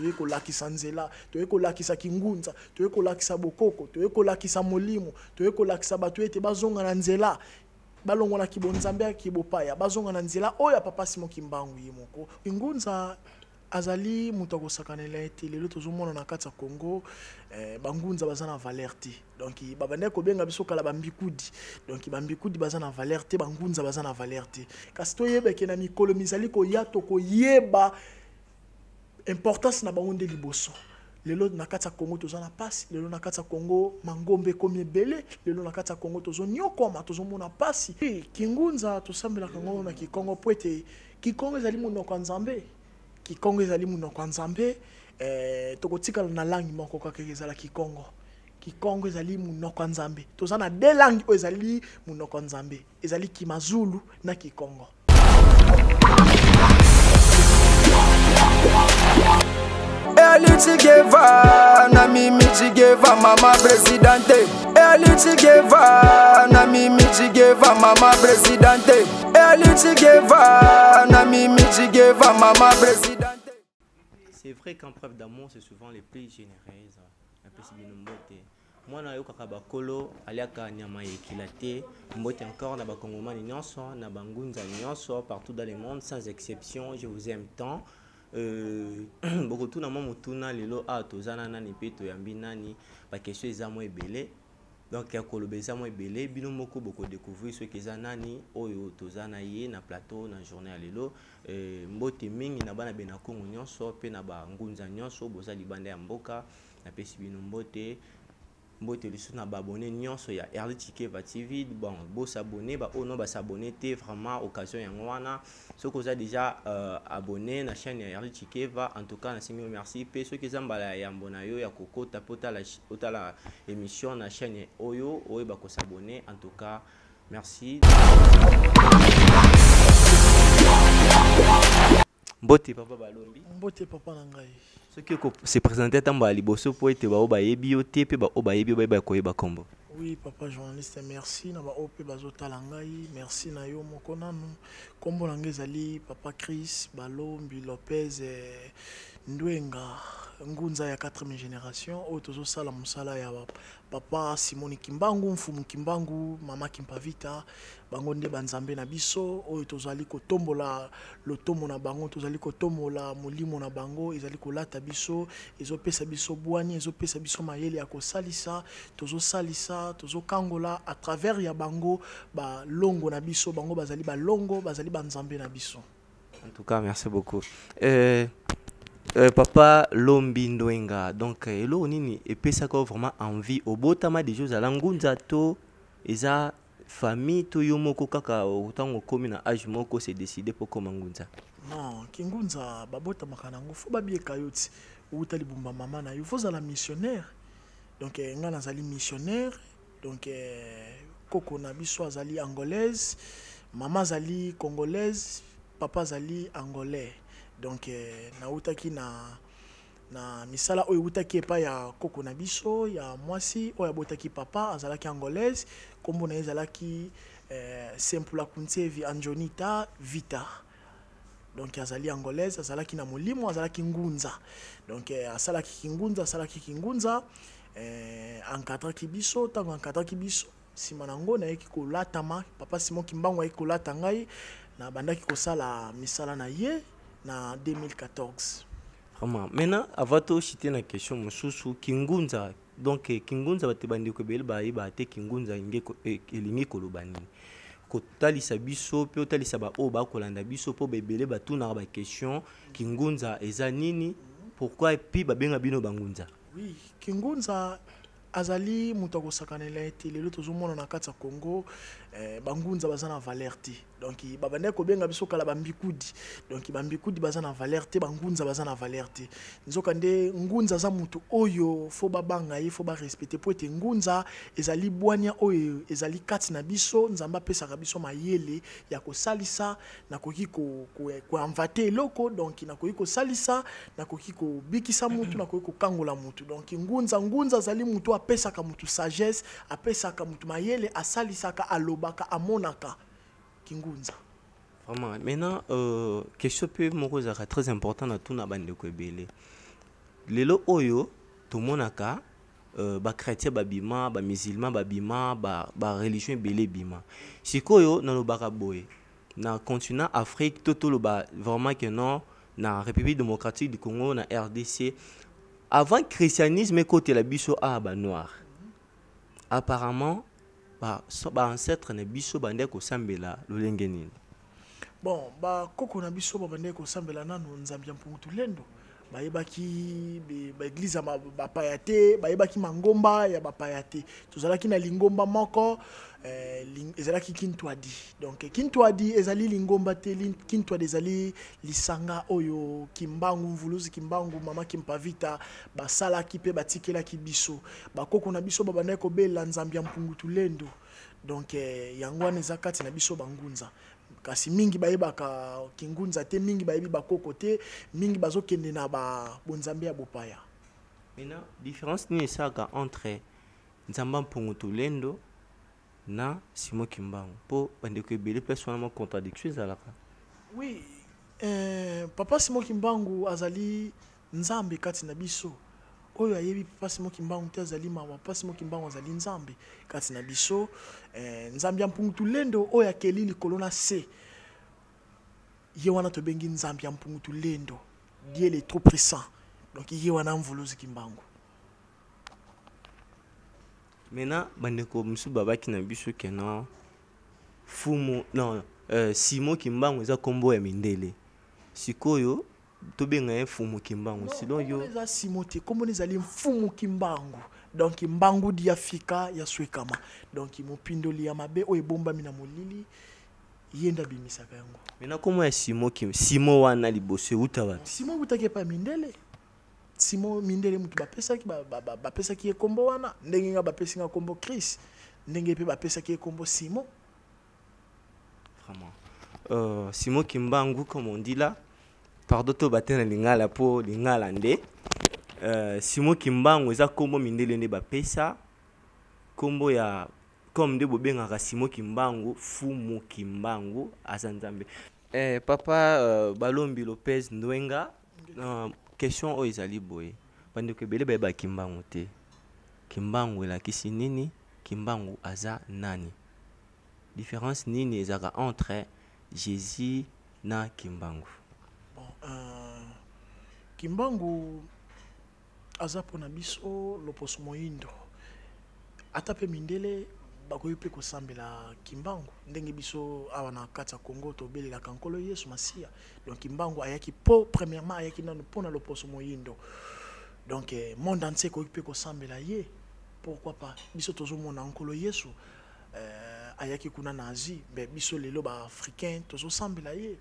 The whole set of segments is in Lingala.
toye kolakisa nzela, toye kolakisa kingunza, toye kolakisa bokoko, toye kolakisa molimo, toye kolakisa bato ete bazonga na nzela balongo na kibonzambe ya kibopaya bazonga na nzela oya papa Simon Kimbangu yemoko. Kingunza azali mutu akosakanela ete lelo tozomona na kati ya Congo bangunza baza na valeur te. Donc babanda kobenga biso kala bambikudi. Donc bambikudi baza na valeur te, bangunza baza na valeur te. Kasi toyeba ke na mikolo mizali koya to koyeba importance na bango nde liboso. Lelo na kati ya Congo toza na pasi, lelo na kati ya Congo mangombe komi ebele, lelo na kati ya Congo tozo nyokoma tozomona pasi. Kingunza tosambela kango na Kikongo po ete Kikongo ezali monoko ya Nzambe. Kikongo ezali monoko ya Nzambe, tokotikala na langi moko kaka ezala Kikongo. Kikongo ezali monoko ya Nzambe. Toza na deux langues oyo ezali monoko ya Nzambe. Ezali Kimazulu na Kikongo. Eli Chigeva, na Mimi Chigeva, mama presidente. Eli Chigeva, na Mimi Chigeva, mama presidente. Eli Chigeva, na Mimi Chigeva, mama presidente. C'est vrai qu'en preuve d'amour, c'est souvent les plus généreux. Un peu si bien mbote. Moi, na yoka kabakolo, aliaka nyama ekilate, mbote encore na bakongomani nyonso, na bangunza nyonso, partout dans le monde, sans exception. Je vous aime tant. Beaucoup tout na motuna lelo a tozana nani pe to yambi nani ba question ezamo ebele donc ya koloba ezamo ebele bino moko beaucoup découvrir ce que nani oyo tozana ye na plateau na journée ya lelo mbote mingi na bana bena Kongo nyonso pe na ba ngunza nyonso boza libanda ya mboka na pesi bino mbote mbote lisu na abonné nyonso ya RD Chikeva TV. Bon, beau s'abonner, bah oh non, bah s'abonner, vraiment occasion yangwana. Ceux qui ont déjà abonné na chaîne ya RD Chikeva, en tout cas, merci merci. Pe ceux qui ont bala ya mbonayo ya koko tapota la émission na chaîne Oyo, oyo bah ko s'abonner. En tout cas, merci. Mbote papa balombi. Mbote papa nangai. Ce qui se présentait en bas liboso pour être ba yebi ote pe ba yebi ba koyeba kombo. Oui papa journaliste, merci na ba op bazotala ngai, merci na yo moko nanu. Kombo nangai ezali papa Chris Balombi Lopez Ndwenga ngunza ya 4e génération oyo tozosala mosala ya papa Simon Kimbangu mfumu Kimbangu mama Kimpavita bango nde banzambe na biso oyo tozali kotombola lotomo na bango, tozali kotombola molimo na bango, ezali kolata biso, ezopesa biso bwani, ezopesa biso mayele ya kosalisa, tozosalisa tozokangola à travers ya bango ba longo na biso, bango bazali ba longo, bazali banzambe na biso. En tout cas, merci beaucoup. Papa Lombi Ndwenga, donc hello nini et puis ça quoi vraiment envie au botama des choses à langunza to eza famille to yomoko kaka autant komi na âge moko c'est décidé pour comme ngunza. Non, kingunza babota makanango fo babie kayoti utali bumba mama na yo faut la missionnaire. Donc nga nazali missionnaire, donc koko na biso azali angolaise, maman zali congolaise, papa zali angolais. Donc na utaki na misala oyo utaki epa ya koko na biso ya mwasi oyo botaki papa azalaki angolaise kombo na ezalaki simple kuntevi Anjonita Vita. Donc azali angolaise azalaki na molimo azalaki ngunza. Donc asalaki kingunza encadraki biso tango encadraki biso sima nango na yeki kolatama papa Simon Kimbangu yeki kolata ngai na bandaki kosala misala na ye na 2014. Vraiment. Maintenant, avant de citer la question, monsieur Kingunza, donc Kingunza va te bandi ko bel ba te Kingunza elingi kolobani. Ko talisa biso pe talisa ba o ba kolanda biso po bebele ba tuna ba question Kingunza eza nini, pourquoi puis ba benga bino bangunza. Oui, Kingunza azali mutu akosakanela ete lelo tozomona na kati ya Congo bangunza baza na valeur te. Donc babanda kobenga biso kala bambikudi. Donc bambikudi baza na valeur te, bangunza baza na valeur te. Nzoka nde ngunza za mutu oyo fo babanga ye fo ba respecter po ete ngunza ezali bwania oyo ezali kati na biso nzamba pesa ka biso mayele ya kosalisa na koki ko inventer eloko, donc na koki ko salisa na koki ko bikisa mutu na koki ko kangola mutu. Donc ngunza zali mutu apesa ka mutu sagesse, apesa ka mutu mayele, asalisa ka alobaka amonaka Kingunza. Vraiment. Maintenant, question peu très important à tout na bande ko ebele. lelo oyo tomonaka chrétien babima musulman babima religion ebele bima sikoyo nalobaka boye na continent Afrique totoloba vraiment que non na République démocratique du Congo na RDC avant christianisme ekotela biso ba noir apparemment ba ancêtre na biso bande kosambela lolenge nini. Bon koko na biso bande kosambela nanu nzambi ya mpungutu lendo bayebaki baeglize ya bapaya te bayebaki mangomba ya bapaya te tozalaki na lingomba moko ezalaki kintwadi donc kintwadi ezali lingomba te kintwadi ezali lisanga oyo kimbangu mvuluzi kimbangu mama kimpavita basalaki pe batikelaki biso bakoko na biso babandaki kobela nzambi ya mpungutu lendo donc yango wana eza kati na biso bangunza kasi mingi bayebaka kingunza te mingi bayebi bakoko te mingi bazokende na bonzambe ya bopaya. Maintenant différence ni esaka entre nzamba mpungutu lendo na Simon Kimbangu po bandeko ebele place wana contradiction ezalaka. Oui, papa Simon Kimbangu azali nzambe kati na biso oyo ayebi papa Simon Kimbangu te azali mawa papa Simon Kimbangu azali nzambe kati na biso nzambe ya mpungutu lendo oyo akeli likolo na se ye wana tobengi nzambe ya mpungutu lendo Dieu est trop puissant donc ye wana mvuluzi Kimbangu. Maintenant bandeko musu babaki na biso kena fumu non Simon Kimbangu eza kombo ya mindele sikoyo tobenga fumu Kimbangu sinon yo eza Simon te kombo ezali mfumu Kimbangu donc mbangu di Afrika ya swekama donc mopindoli ya mabe oyo ebombami na molili yenda bimisaka yango. Maintenant kombo ya Simon wana liboso uta wapi? Simon utake pa mindele Simon mindele mutu bapesaki ye kombo wana ndenge nga bapesi nga kombo Chris ndenge pe bapesaki ye kombo Simon. Vraiment Simon Kimbangu comme on dit là pardon to batena lingala po lingala nde Simon Kimbangu eza kombo mindele nde bapesa kombo ya comme de bobengaka Simon Kimbangu fumu Kimbangu azanzambe. Papa Balombi Lopez Ndwenga question oyo ezali boye bandeko ebele bayeba Kimbangu te Kimbangu elakisi nini Kimbangu aza nani différence nini ezaka entre Jésus na Kimbangu? Bon, Kimbangu aza pona biso loposo moyindo ata pe mindele bakoyi pe kosambela Kimbangu ndenge biso awa na kati ya Congo tobelelaka nkolo Yesu Masia donc Kimbangu ayaki po premièrement ayaki nanu pona loposo moyindo donc monde entier koyi pe kosambela ye pourquoi pas biso tozomona nkolo Yesu ayaki kuna na Asie mais biso lelo ba africain tozosambela ye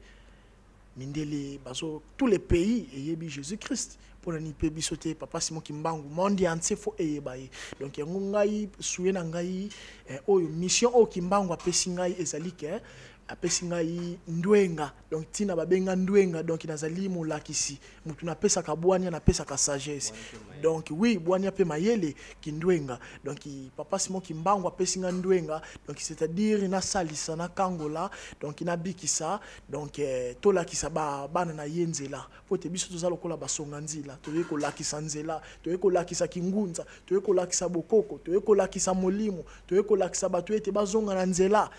mindele bazo tous les pays eyebi Jésus-Christ pour ni pe biso te papa Simon Kimbangu monde entier fo eyeba ye donc yango ngai suye na ngai oyo mission o Kimbangu apesi ngai ezali ke apesi ngai ndwenga donc tina babenga ndwenga donc nazali molakisi mutu na pesa ka bwanya na pesa ka sagesse donc oui bwanya pe mayele ki ndwenga donc papa Simon Kimbangu apesi ngai ndwenga donc c'est-à-dire na salisa na kangola donc na bikisa donc tolakisa bana na yenzela po te biso tozalo kola basonga nzila toye ko lakisa nzela toye ko lakisa kingunza toye ko lakisa bokoko toye ko lakisa molimo toye ko lakisa batu ete bazonga na nzela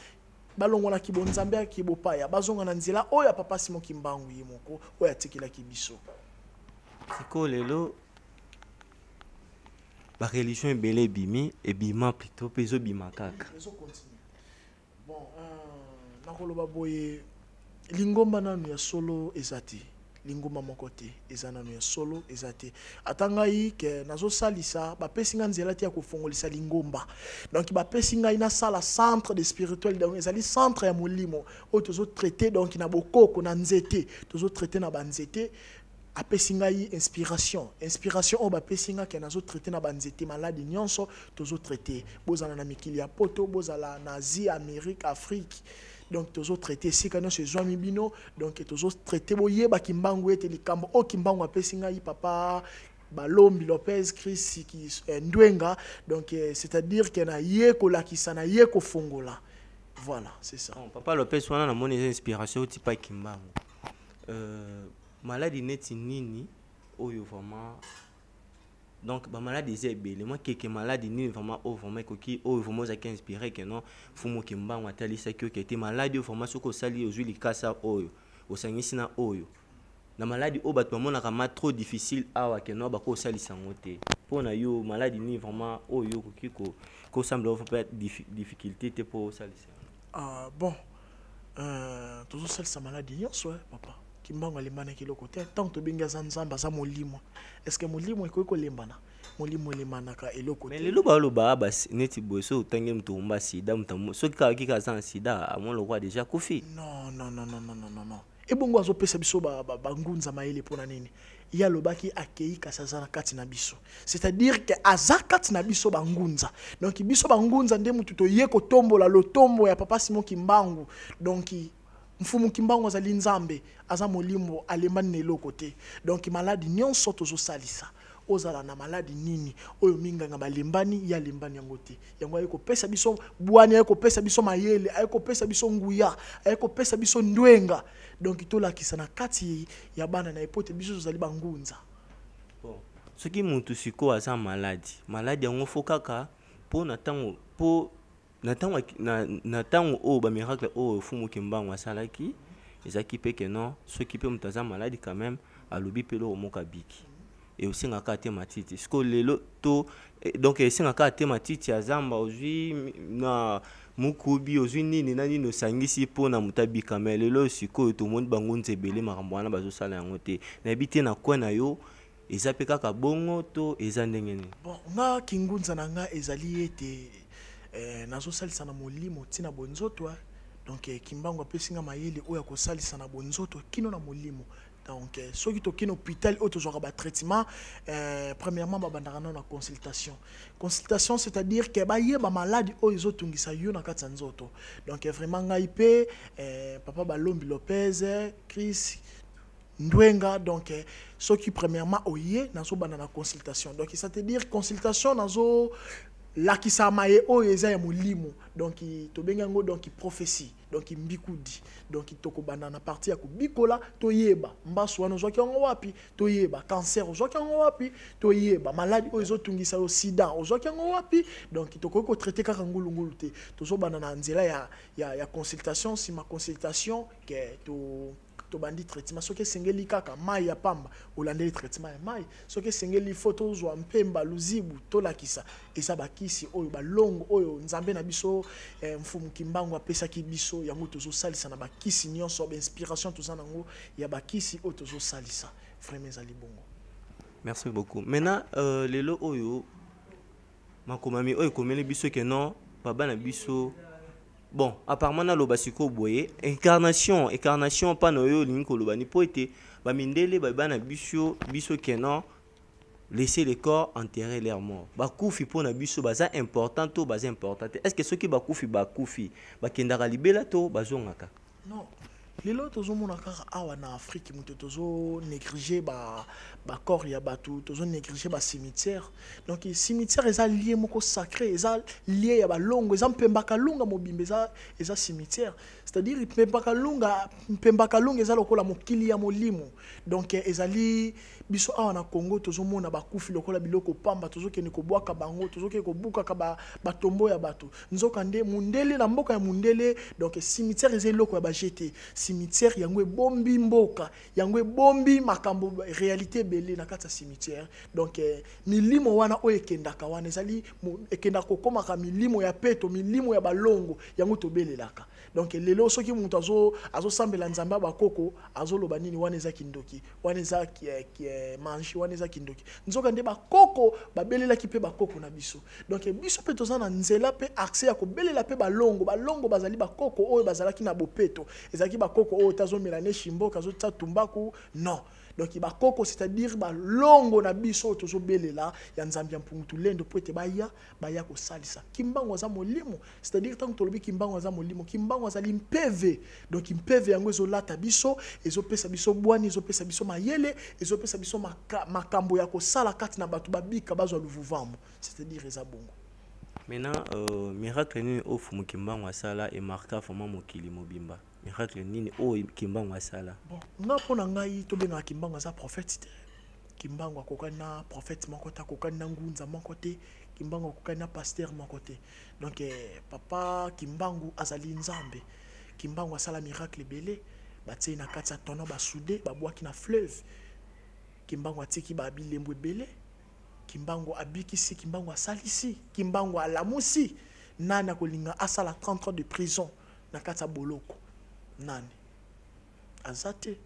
balongona kibonzambe ya kibopaya bazonga na nzela oya papa Simon Kimbangu yimoko oya tikila kibiso siko lelo ba religion ebele bimi ebima plutôt pezo bima kaka bon nakoloba boye lingomba nanu ya solo ezati lingomba moko te eza nanu ya solo ezate atangai ke nazosalisa bapesi nga nzela te ya kofongolisa lingomba donc bapesi ngai na sala centre de spirituel donc ezali centre ya molimo oyo tozo traiter donc na bokoko na nzete tozo traiter na banzete apesi ngai inspiration oyo bapesi nga ke nazo traiter na banzete maladi nyonso tozo traiter bozala na mikili ya poto bozala na Asie Amérique Afrique donc tozo traiter sika no se zwami bino donc tozo traiter boyeba Kimbangu ete likambo o Kimbangu apesi ngai papa Balombi Lopez Chris ki ndwenga donc c'est-à-dire que na ye ko lakisa na ye ko fongola voilà c'est ça. Bon, papa Lopez wana na moni inspiration tipa Kimbangu maladie neti nini oyo vraiment Donc ba maladie c'est belé moi quelques maladies ni vraiment vraiment qui vraiment ça qui inspiré que non fumo kimbango atali ça qui était maladie vraiment soko sali aux huiles kasa oyo osangisi na oyo na maladie o bato mona kama trop difficile awa que non ba ko sali sangote pona yo maladie ni vraiment oyo ko semble avoir difficulté te pour sali ah bon toujours celle sa maladie nyonso papa kimbango alembana kiloko te tant to benga za nzamba za molimo est-ce que molimo iko lembana molimo lemanaka eloko te mais lelo ba lo ba bas neti boso tangi mtumba sida mtamu so kika za sida amon lo kwa déjà kofi non ebongo azopesa biso bangunza mayele pona nini ya lobaki akei kasaza na kati na biso c'est-à-dire que azakati na biso bangunza donc biso bangunza nde mutu to ye ko tombola lotombo ya papa Simon Kimbangu donc mfumu Kimbangu azali nzambe aza molimo alembani na eloko te donc maladi nyonso tozo salisa ozala na maladi nini oyo minganga balembani ya lembani yango te yango ayeko pesa biso bwani ayeko pesa biso mayele ayeko pesa biso nguya ayeko pesa biso ndwenga donc tolakisa na kati ya bana na epote biso zali bangunza bon soki mutu siko aza maladi yango fokaka po na tango na tango o ba miracle o fumu Kimbangu asalaki ezaki pe que non soki pe mutu aza maladi quand même alobi pe lo moka biki et aussi ngaka te matiti sko lelo to donc esi ngaka te matiti azamba ozwi na mukubi ozwi nini na nini osangisi po na mutabi kamel lelo siko to monde bango nzebele makambo wana bazo sala yango te na bité na kwa na yo eza pe kaka bongo to eza ndenge nini bon nga kingunza na nga ezali ete nazo salisa na molimo tina bonzoto donc Kimbangu apesinga mayele oya ko salisa na bonzoto kino na molimo. Donc, ceux qui sont à l'hôpital, ils ont un traitement. Premièrement, ils ont une consultation. Consultation, c'est-à-dire que les malades ils ont une donc, vraiment, Papa Balombi Lopez, Chris Ndwenga, donc, ceux qui, premièrement, ont une consultation. Donc, c'est-à-dire consultation, la qui s'amaye o eza ya molimo donc to bengango donc prophétie donc mbikudi donc toko banana partie ya kubikola to yeba mbaso wana zwaki ngo wapi to yeba cancer zwaki ngo wapi to yeba maladie o ezotungisa yo sida zwaki ngo wapi donc toko ko traiter kaka ngulungulu te tozo banana nzela ya consultation si ma consultation que to bandi traitement soki sengeli kaka mai ya pamba olandeli traitement ya mai soki sengeli photo zo mpemba luzibu tolakisa esa bakisi oyo balongo oyo nzambe na biso mfumu Kimbangu apesa ki biso yango tozo salisa na bakisi nyonso ba inspiration toza nango ya bakisi oyo tozo salisa vraiment ezali bongo. Merci beaucoup. Maintenant lelo oyo makomami oyo komeli biso ke non baba na biso. Bon, apparemment na loba siko boye incarnation pa no yo linko loba ni po ete ba mindele ba bana biso kenan laisser les corps enterrer leurs morts. Ba kufi po na biso baza important to baza important. Est-ce que ceux qui ba kufi ba kendaka libela to bazongaka? Non. Lelo tozo mona kaka awa na Afrique muto tozo négliger ba corps ya batu tozo négliger ba cimetière donc cimetière eza lié moko sacré eza lié ya ba longo eza mpembaka lunga mobimbe eza cimetière c'est-à-dire mpembaka lunga eza lokola mokili ya molimo donc ezali biso awa na Congo tozo mona ba kufi lokola biloko pamba tozo kene ko bwaka bango tozo ke ko buka ka ba tombo ya batu nzoka nde mundele na mboka ya mundele donc cimetière eza loko ya ba jeté cimetière yango bombi mboka yango bombi makambo réalité belé na kata cimetière donc milimo wana o ekendaka wana ezali ekenda ko komaka milimo ya peto milimo ya balongo yango to belelaka donc lelo soki mutu azo sambela nzamba bakoko azo loba nini wana eza kindoki wana eza manji wana eza kindoki nzoka nde bakoko babelelaki pe bakoko na biso donc biso pe toza na nzela pe accès ya ko belela pe balongo bazali bakoko oyo bazalaki na bopeto ezalaki bakoko oyo tazomela ne shimbo kazo tumbaku non donc bakoko c'est-à-dire balongo na biso tozo belela ya nzambi ya mpungutu lendo po ete baya ko salisa Kimbangu aza molimo c'est-à-dire tant que tolobi Kimbangu aza molimo Kimbangu azali mpeve donc mpeve yango ezolata biso ezopesa biso bwani ezopesa biso mayele ezopesa biso makambo ya kosala kati na batu babika bazwa luvuvamo c'est-à-dire eza bongo. Maintenant miracle nini o fumu Kimbangu asala et marka vraiment mokili mobimba miracle nini o Kimbangu asala bon nga pona ngai to benga Kimbangu aza prophète Kimbangu akokani na prophète mon côté, akokani na ngunza mon côté, Kimbangu akokani na pasteur mon côté. Donc papa Kimbangu azali nzambe. Kimbangu asala miracle belé, batie na kati ya tono ba soudé, ba boaki na fleuve. Kimbangu atiki ba bilembo belé. Kimbangu abikisi, Kimbangu asalisi, Kimbangu alamusi. Nana kolinga asala 30 ans de prison na kati ya boloko. Nani azate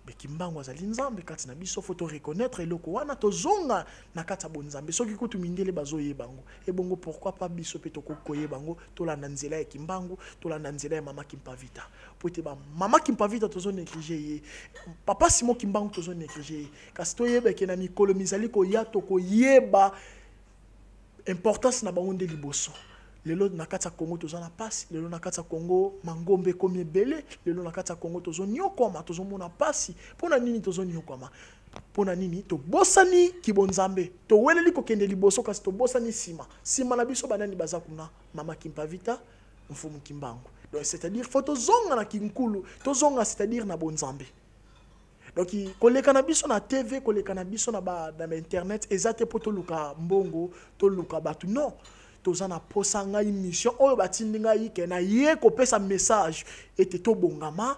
be Kimbangu azali nzambe kati na biso faut reconnaître eloko wana tozonga na kati ya bonzambe soki kutu mindele bazoyeba bango ebongo pourquoi pas biso pe tokoyeba bango tolanda nzela ya Kimbangu tolanda nzela ya mama Kimpavita po ete ba mama Kimpavita tozo négliger ye papa Simon Kimbangu tozo négliger ye kasi toyeba ke na mikolo mizali koya tokoyeba importance na bango nde liboso. Lelo na kati ya Congo tozo na pasi, lelo na kati ya Congo mangombe komi ebele, lelo na kati ya Congo tozo nyokoma, tozo mona pasi. Pona nini tozo nyokoma? Pona nini to bosani kibonzambe. To weleli kokende liboso kasi to bosani sima. Sima na biso banani baza kuna mama Kimpavita, mfumu Kimbangu. Donc c'est-à-dire faut tozonga na kinkulu, tozonga c'est-à-dire na bonzambe. Donc koleka na biso na TV, koleka na biso na ba na internet, ezate po to luka mbongo, to luka batu non. Tozana posa ngai mission oyo batindi ngai ke na ye kopesa message ete to bongama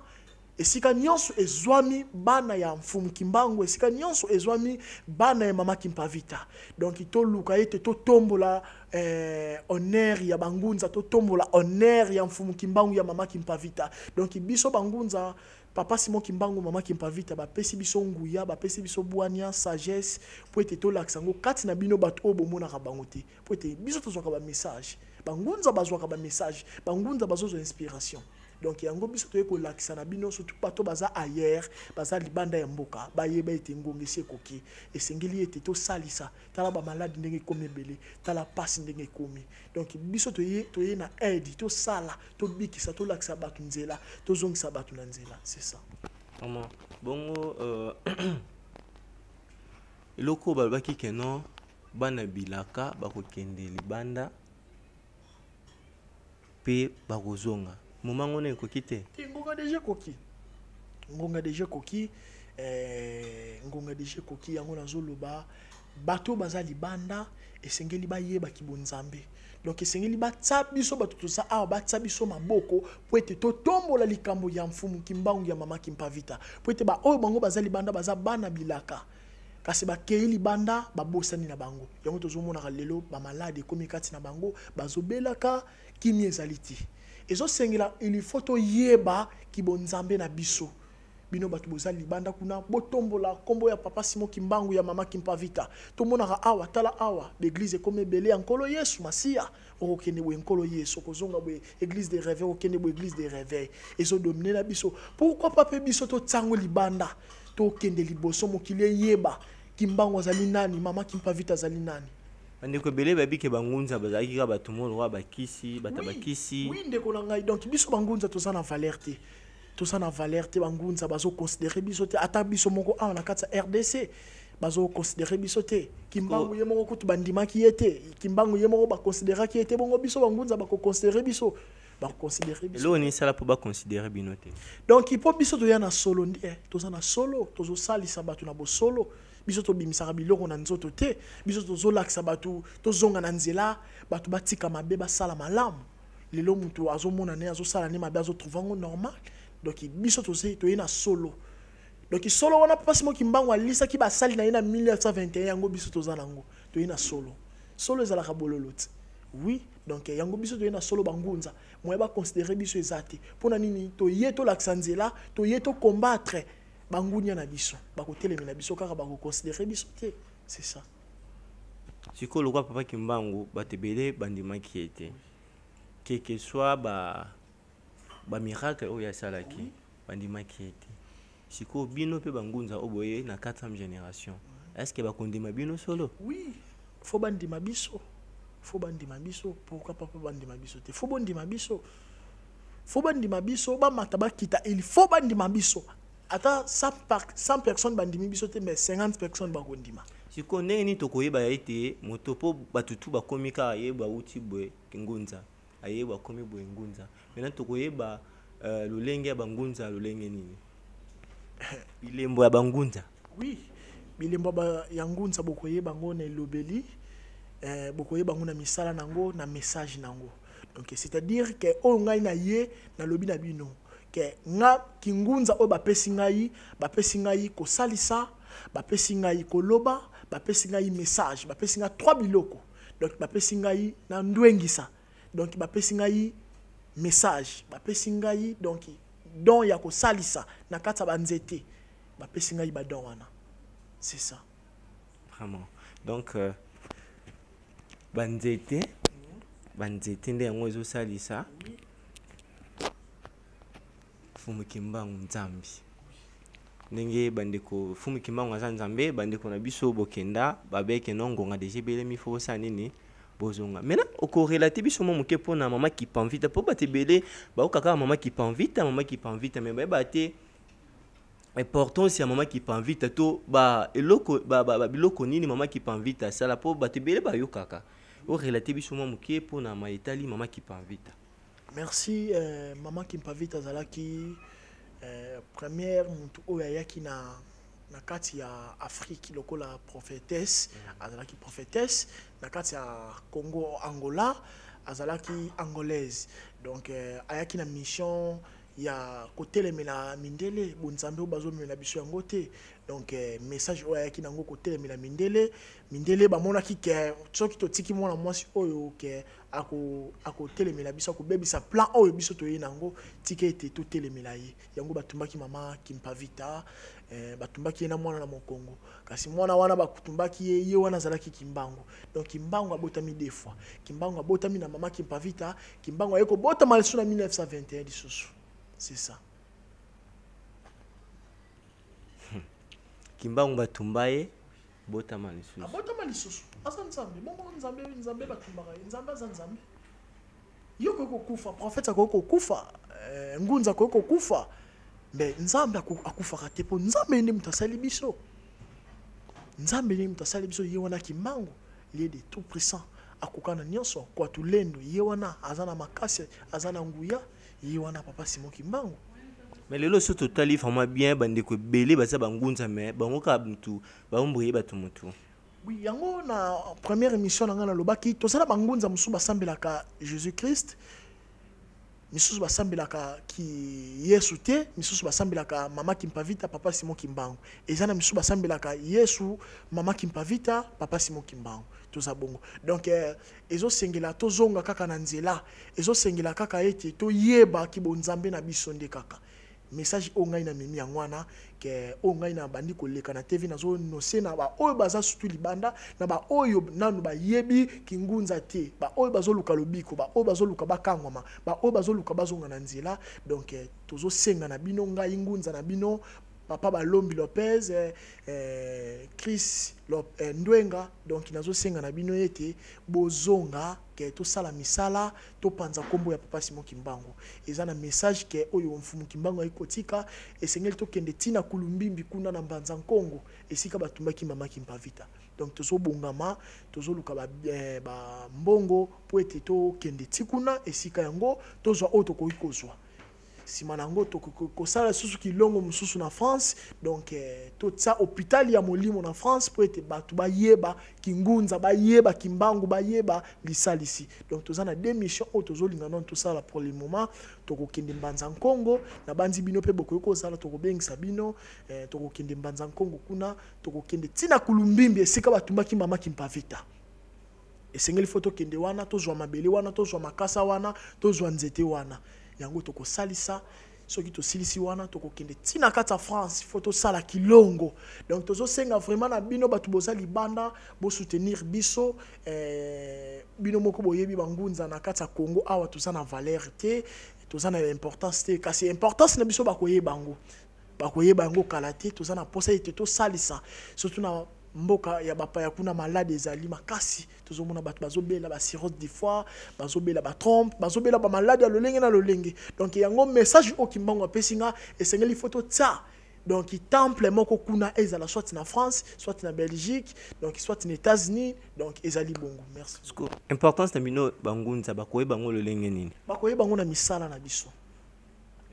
esika nyonso ezwami bana ya mfumu Kimbangu esika nyonso ezwami bana ya mama Kimpavita. Donc to luka ete to tombola honneur ya bangunza to tombola honneur ya mfumu Kimbangu ya mama Kimpavita. Donc biso bangunza papa Simon Kimbangu mama Kimpavita ba pesi biso nguya ba pesi biso bwania sagesse po ete to laksango kati na bino bato obo mona ka bango te po ete biso tozwaka ba message bangunza bazwaka ba message bangunza bazozo inspiration. Donc yango biso toye ko lakisa na bino surtout bato baza ailleurs baza libanda ya mboka ba yeba ete ngonge se koki esengeli ete to salisa tala ba malade ndenge komi ebele tala pasi ndenge komi. Donc biso toye na aide to sala to bikisa to lakisa batu nzela to zongisa batu na nzela c'est ça. Maman bongo eloko balbaki keno bana bilaka bakokende libanda pe bakozonga moment ngone ekoki te ngonga déjà koki ngonga déjà koki ngonga déjà koki yango nazoloba bato baza libanda esengeli bayeba kibonzambe. Donc esengeli batsa biso bato toza awa batsa biso maboko po ete totombola likambo ya mfumu Kimbangu ya mama Kimpavita po ete ba oyo bango baza libanda baza bana bilaka kasi bakei libanda babosani na bango yango tozomona lelo ba malade ekomi kati na bango bazobelaka kimi ezali ti ezo sengela il faut to yeba kibonzambe na biso bino batu bozali libanda kuna botombola kombo ya papa Simon Kimbangu ya mama Kimpavita to mona awa tala awa l'église comme ebele ankolo Yesu Masia okende bo enkolo Yesu kozonga bo église des réveils okende bo église des réveils ezo dominer na biso pourquoi papa biso to tsango libanda to kende liboso mokile yeba Kimbangu azali nani mama Kimpavita azali nani. Ndeko belé babi ke bangunza bazaki ka batumolo wa bakisi batabakisi oui ndeko na ngai donc biso bangunza tozana valeur te tozana valeur te bangunza bazo considérer biso te ata biso moko a na kati RDC bazo considérer biso te Kimbangu ye moko kutu bandima ki yete Kimbangu ye moko ba considérer ki yete bongo biso bangunza ba ko considérer biso ba considérer biso lo ni sala po ba considérer bino te. Donc il faut biso to yana solo ndie tozana solo tozo salisa batu na bo solo biso to bimisaka biloko na nzoto te biso tozolakisa batu tozonga na nzela batu batika mabe basala malamu lelo mutu azomona ne azosala ne mabe azotrouvango normal. Donc biso toye na solo donc solo wana papa Simon Kimbangu alisa ki basali na ye na 1921 yango biso tozana ngo toye na solo ezalaka bololo te oui. Donc yango biso toye na solo bangunza moye ba considérer biso ezate pona nini toye to lakisa nzela toye to combattre bangunya na biso bakotelemi na biso kaka bako considérer biso te c'est ça. Siko lokwa papa Kimbangu batebele bandima ki ete que soit ba miracle oya salaki bandima ki ete siko bino pe bangunza oboye na 4e génération est-ce que bakondima bino solo? Oui faut bandima biso pourquoi papa bandima biso te faut bandima biso ba mataba kita il faut bandima biso ata 100 personnes bandimi biso te mais 50 personnes bakondima siko ndenge ni tokoyeba ya ete moto po batutu bakomika ayeba uti bwe ngunza ayeba komi bwe ngunza maintenant tokoyeba lolenge ya bangunza lolenge nini bilembo ya bangunza. Oui bilembo ya ngunza bokoyeba ngo na elobeli bokoyeba ngo na misala nango na message nango. Donc c'est-à-dire que o ngai na ye na lobi na bino que nga kingunza o bapesi ngai ko salisa, bapesi ngai ko loba, bapesi ngai message, bapesi ngai 3 biloko. Donc bapesi ngai na ndwengisa. Donc bapesi ngai message, bapesi ngai donc don ya ko salisa na kata banzete. Bapesi ngai ba don wana. C'est ça. Vraiment. Donc banzete nde yango ezo salisa. Fumu kimbangu nzambi. Ndenge bandeko fumu kimbangu aza nzambe bandeko na biso bokenda babeke nongonga deje bele mi fo sa nini bozonga. Maintenant oko relate biso mo moke pona mama qui panvita po batebele ba okaka mama qui panvita mais ba bate importance ya mama qui panvita to ba eloko ba biloko nini mama qui panvita sala po batebele ba yokaka. O relate biso mo moke pona ma etali mama qui panvita. Merci maman Kimpavita zalaki première muntu oyo ayaki na kati ya Afrique lokola prophétesse azalaki prophétesse na kati ya Congo Angola azalaki angolaise donc ayaki na mission ya kotelemela mindele bonzambe o bazomela biso yango te donc message oyo ayaki nango kotelemela mindele bamonaki ke soki totiki mwana mwasi oyo ke ako telemela biso akobebisa plan oyo biso toye nango tike ete totelemela ye yango batumbaki mama Kimpavita batumbaki ye na mwana na mokongo kasi mwana wana bakutumbaki ye wana azalaki Kimbangu donc Kimbangu abotami 2 fois Kimbangu abotami na mama Kimpavita Kimbangu ayeko botama leso na 1921 lisusu. C'est ça. Kimbangu batumbaye botama lisusu. Botama lisusu. Asa nzambe. Bongo nzambe batumbaka. Nzambe asa nzambe. Yo koko kufa, prophète koko kufa, ngunza koko kufa. Mais nzambe akufa kate po nzambe ndi mutasali biso. Nzambe ndi mutasali biso ye wana Kimbangu, il est de tout puissant. Akukana nyonso kwa tulendo ye wana azana makasi, azana nguya. Yiwana papa Simon Kimbangu. Mais lelo so totali vraiment bien bandeko belé baza bangunza mais bango ka mutu baomboye batu mutu. Oui, yango na première émission na ngana lobaki to sala bangunza musu basambelaka Jésus Christ. Misusu basambelaka ki Yesu te, misusu basambelaka mama Kimpavita papa Simon Kimbangu. Ezana misusu basambelaka Yesu mama Kimpavita papa Simon Kimbangu. Toza bongo. Donc ezo sengela to zonga kaka na nzela, ezo sengela kaka ete to yeba ki bonzambe na biso nde kaka. Message ongai na mimi yangwana ke ongai na bandi koleka na TV nazo nose na ba oyo baza sutu libanda na ba oyo nanu ba yebi kingunza te, ba oyo bazoluka lobiko, ba oyo bazoluka bakangwama, ba oyo bazoluka bazonga na nzela. Donc tozo senga na bino ngai ngunza na bino Papa Balombi Lopez, Chris Ndwenga, donc nazo senga na bino ete bozonga ke to sala misala to panza kombo ya papa Simon Kimbangu. Eza na message ke oyo mfumu Kimbangu ayikotika esengeli to kende tina kulumbimbi kuna na mbanza Kongo esika batumbaki mama Kimpavita. Donc tozo bongama tozo luka ba mbongo po ete to kende tikuna esika yango tozwa oto ko ikozwa. Simanango to kosala susu kilongo mususu na France donc tout ça hôpital ya molimo na France pour être batu ba yeba kingunza ba yeba Kimbangu ba yeba lisalisi. Donc toza na 2 missions autozo lingana tout ça là pour le moment to ko kende mbanza Kongo na banzi bino pe boko ko sala to ko bengisa bino to ko kende mbanza Kongo kuna to ko kende tina kulumbimbi esika batumbaki mama Kimpavita. Esengeli photo kende wana tozwa mabele wana tozwa makasa wana tozwa nzete wana. Yango toko salisa soki to silisi wana toko kende tina kata France photo sala kilongo donc tozo senga vraiment na bino batu boza libanda bo soutenir biso bino moko boyebi bangunza na kata Congo awa toza na valeur te toza na importance te kasi importance na biso bakoyeba bango kala te toza na posa ete to salisa surtout na mboka ya bapaya kuna malade ezali makasi tozomona bato bazobela ba cirrhose du foie bazobela ba trompe bazobela ba malade ya lolenge na lolenge donc yango message o Kimbangu apesinga esengeli photo tsa donc temple moko kuna ezala soit na France soit na Belgique donc soit na États-Unis donc ezali bongo. Merci. Importance na bino bangunza bakoye bango lolenge nini? Bakoye bango na misala na biso.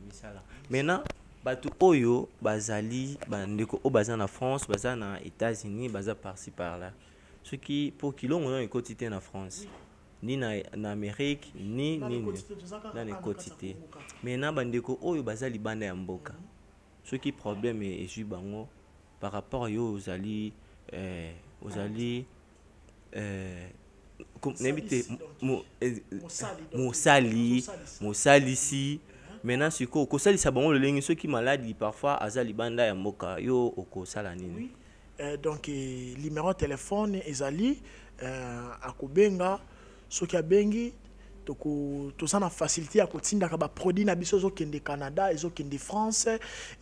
Misala. Maintenant Batu oyo bazali bandeko o baza na France, baza na États-Unis, baza par-ci par-là. Ce qui pour kilo on a quotité na France, ni na Amérique, ni dans les quotités. Mais na bandeko oyo bazali banda ya mboka. Ce qui problème est ju bango par rapport yo ozali mosalisi. Maintenant, c'est quoi? Kosali sabon le lengi ceux qui malades parfois azali banda ya mboka yo okosala nini? Donc numéro de téléphone ezali akobenga soki abengi toko tozana facilité ya kotindaka ba produit na biso ezokende Canada, ezokende France,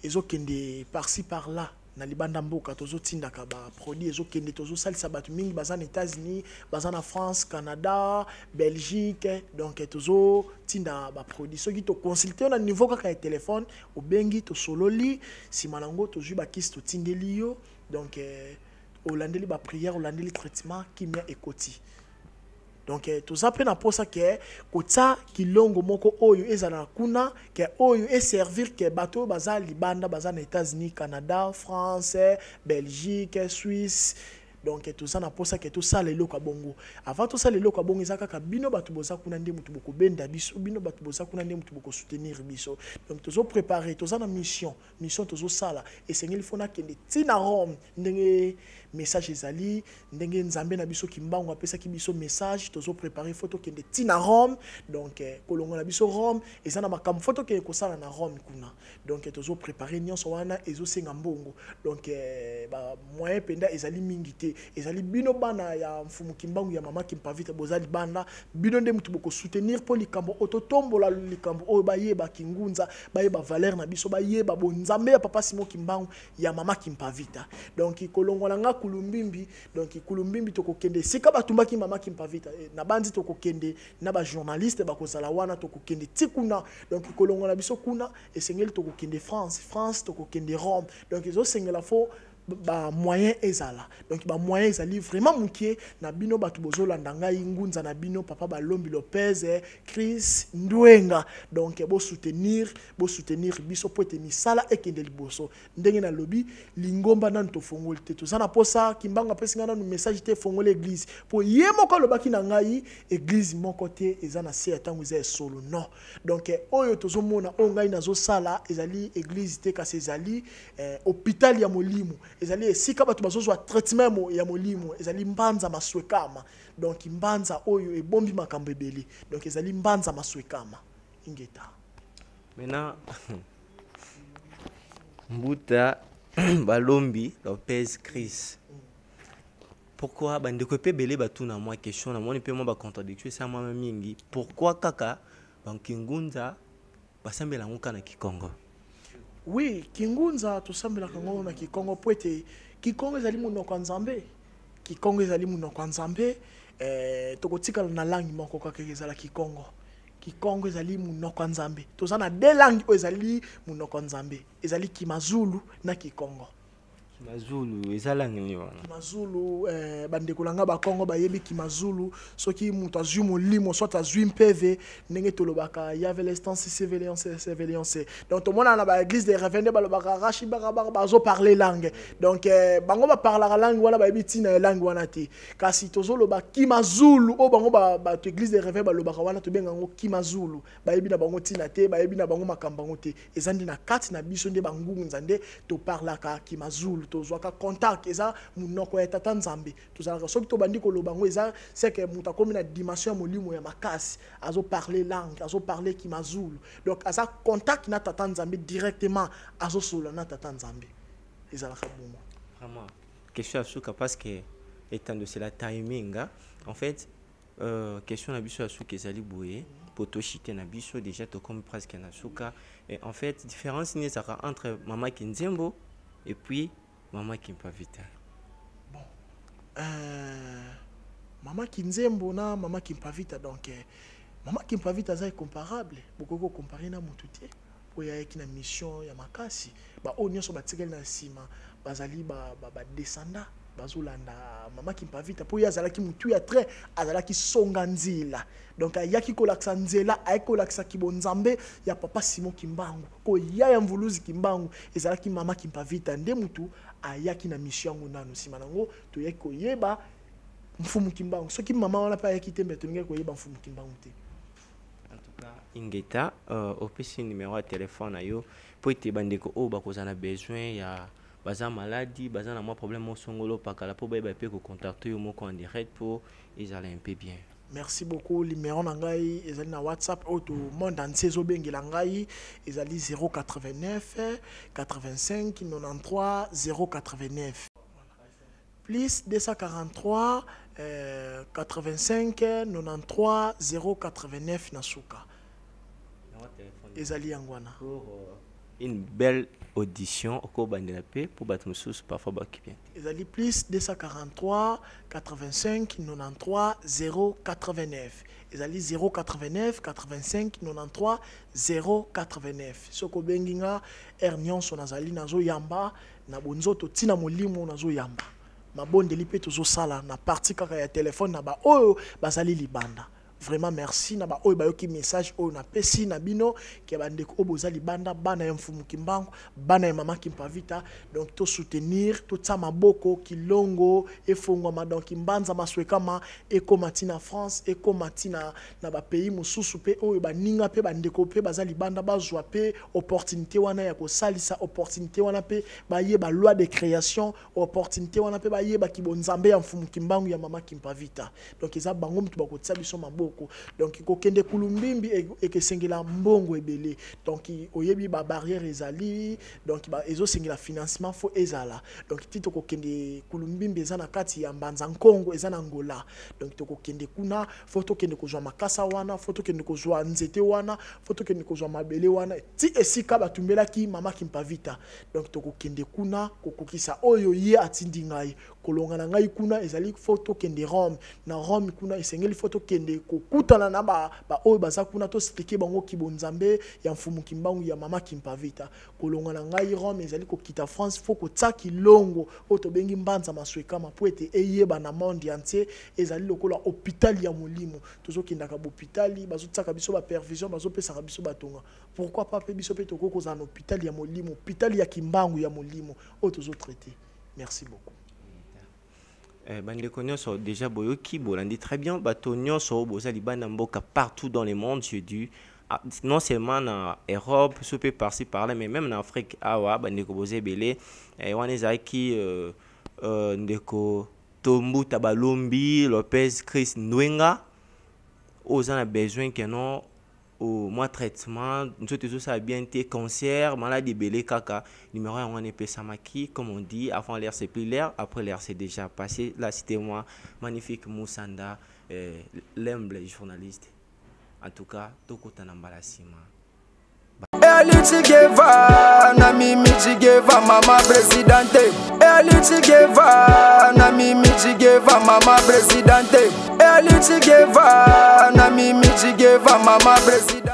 ezokende par-ci par-là. Na libanda mboka tozotindaka ba produit ezokende tozosalisa bato mingi baza na États-Unis, baza na France, Canada, Belgique, donc tozotinda ba produit soki to consulter na niveau kaka ya téléphone obengi to sololi sima nango tozwi ba kisi totindeli yo, donc olandeli ba prière, olandeli traitement kimia ekoti. Donc toza pe na posa ke kota kilongo moko oyo ezala kuna ke oyo e servir ke bato baza libanda baza na États-Unis, Canada, France, Belgique, Suisse. Donc toza na posa ke to sala eloko bongo. Avant to sala eloko bongo ezaka ka bino bato boza kuna nde mutu boko benda biso, bino bato boza kuna nde mutu boko soutenir biso. Donc tozo préparer, toza na mission tozo sala et sengeli fona kende tina Rome ndenge message ezali ndenge nzambe na biso kimbango apesa ki biso message tozo préparer photo kende tina Rome. Donc kolongo na biso Rome ezana makambo photo ke ko sala na Rome kuna. Donc tozo préparer nyonso wana ezo senga mbongo. Donc ba moyen penda ezali mingi te ezali bino bana ya mfumu kimbangu ya mama kimpavita bozali banda bino nde mutu boko soutenir po likambo ototombola likambo oyo bayeba kingunza bayeba valeur na biso bayeba bonzambe ya papa Simon kimbangu ya mama kimpavita. Donc kolongo nga kulumbimbi, donc kulumbimbi toko kende sika batumbaki mama kimpavita na bandi toko kende na ba journaliste bakozala wana toko kende tikuna. Donc kolongo na biso kuna esengeli toko kende France toko kende Rome. Donc ezo sengela fo ba moyen ezala. Donc ba moyen ezali vraiment mukie na bino batu bozolanda ngai ngunza na bino papa Balombi Lopez, Chris Ndwenga. Donc bo soutenir biso po ete misala ekende liboso ndenge na lobi lingomba nan to fongoli te tozana posa kimbanga pesi ngana no message te fongoli église po yemo ko lobaki na ngai église mon côté ezana si atangu ze solo non. Donc oyo tozomona o ngai nazo sala ezali église te kasi ezali hôpital ya Molimo. Ezali esika bato bazozwa traitement ya Molimo ezali mbanza maswekama. Donc mbanza oyo ebombi makambo ebele. Donc ezali mbanza maswekama ingeta. Maintenant Mbuta Balombi Lopez Chris. Pourquoi bandeko pe belé batuna moi question na moi pe moi ba contradiction ça moi mingi. Pourquoi kaka bankingunza basambela ngoka na Kikongo? Oui, Kingunza tosambela kango na Kikongo poete Kikongo ezali munoko nzambe. Kikongo ezali munoko nzambe tokotika na langue moko kaka ezala Kikongo. Kikongo ezali munoko nzambe. Tozana deux langues ezali munoko nzambe. Ezali Kimazulu na Kikongo. Kimazulu ezala ngini wana. Kimazulu bandeko langa ba Kongo bayebi Kimazulu soki mutu azwi molimo soit azwi mpeve ndenge tolobaka y avait l'instance surveillance. Donc tout le monde na ba église de revenir balobaka rashi barabara bazo parler langue. Donc bango ba parler langue wana bayebi tina langue wana te. Kasi tozoloba Kimazulu o bango ba église de revenir balobaka wana to benga ngo Kimazulu bayebi na bango tina te bayebi na bango makambango te. Ezandi na kati na biso nde bangungu nzande to parlaka Kimazulu tozwaka contact eza munoko ya tata nzambe tozalaka soki to bandi koloba ngo eza c'est que muta komi na dimension ya molimo ya makasi azo parler langue azo parler Kimazulu. Donc asa contact na tata nzambe directement azo solo na tata nzambe ezalaka bongo. Vraiment question asuka parce que étant de c'est la timing en fait question na biso asuka ezali boye poto chité na biso déjà to comme presque na suka et en fait différence ni ça entre mama Kinzembo et puis Mama Kimpavita. Bon. Mama Kinzembo na Mama Kimpavita. Donc, Mama Kimpavita est comparable. Beaucoup comparer na mututé. Pour y avoir une mission ya makasi. Ba on y a sur batigel na sima. Bazali ba descendant. bazolanda mama Kimpavita po yazalaki mutu ya très azalaki songa nzela donc ayaki kolakisa nzela ayekolakisa kibonzambe ya papa Simon Kimbangu ko ya mvuluzi Kimbangu ezalaki mama Kimpavita nde mutu ayaki na mission yango nanu sima nango toyaki koyeba mfumu Kimbangu soki mama wana pa ayaki tembe tolingi koyeba mfumu Kimbangu te. En tout cas ingeta opesi numéro de téléphone na yo po ete bandeko o bakozana besoin ya baza maladie baza na mwa problème osongolo pakala po bayeba pe ko contacter yo moko en direct pour ezala un peu bien. Merci beaucoup. Numéro nangai ezali na WhatsApp auto monde entier zo bengela ngai ezali 089 85 93 089 plus 243 85 93 089 na suka ezali yangwana pour une belle audition au bandela pe pour battre sous parfois bakipien ezali plus 243 85 93 089 ezali 089 85 93 089 soko benginga nyonso nazali nazo yamba na bonzoto tina molimo nazo yamba mabondeli pe tozo sala na partie kaka ya téléphone na ba oyo bazali libanda. Vraiment merci na ba oyo bayoki message oyo na pesi na bino ke bandeko oboza libanda bana ya mfumu Kimbangu bana ya mama Kimpavita donc to soutenir to tsama boko kilongo efongwa ma donc mbanza maswekama eko matina France eko matina na ba pays mususu pe oyo baninga pe bandeko pe baza libanda bazwa pe opportunité wana ya ko salisa opportunité wana pe baye ba loi de création opportunité wana pe baye ba kibonzambe ya mfumu Kimbangu ya mama Kimpavita donc eza bango mtu bakotsa biso maboko donc ko kende kulumbimbi et que sengela mbongo ebele donc oyebi ba barrière ezali donc ba ezo sengela financement fo ezala donc tito ko kende kulumbimbi ezana kati ya mbanza Nkongo ezana Angola donc to ko kende kuna foto kende ko zwa makasa wana foto kende ko zwa nzete wana foto kende ko zwa mabele wana ti esika batumbela ki mama Kimpavita donc to ko kende kuna ko kokisa oyo ye atindi ngai kolonga na ngai kuna ezali foto kende Rome na Rome kuna esengeli foto kende kokutana na ba oyo baza kuna to expliquer bango kibonzambe ya mfumu Kimbangu ya mama Kimpavita kolonga na ngai Rome ezali kokita France foko tsaki longo oto bengi mbanza maswekama po ete eyeba na monde entier ezali lokola hôpital ya molimo tozo kindaka hôpital bazo tsaka biso ba pervision bazo pesa biso batonga pourquoi pas pe biso pe tokoko za hôpital ya molimo hôpital ya Kimbangu ya molimo oto zo traiter. Merci beaucoup. Bandeko nyonso déjà boyoki bolandi très bien bato nyonso boza libanda mboka partout dans le monde j'ai dû non seulement en Europe soupe par-ci par-là mais même en Afrique awa bandeko boze belé wana ezaki ndeko Tombu Tabalombi Lopez Chris Nwenga oza na besoin que non au moins traitement nous tous ça bien été cancer maladie belé kaka numéro 1 on est pesamaki comme on dit avant l'air c'est plus l'air après l'air c'est déjà passé là c'était moi magnifique Moussanda l'humble journaliste en tout cas tokota na mbalasima Eli Chigeva na mimi Chigeva mama presidente Eli Chigeva na mimi Chigeva mama presidente Eli Chigeva na mimi Chigeva mama presidente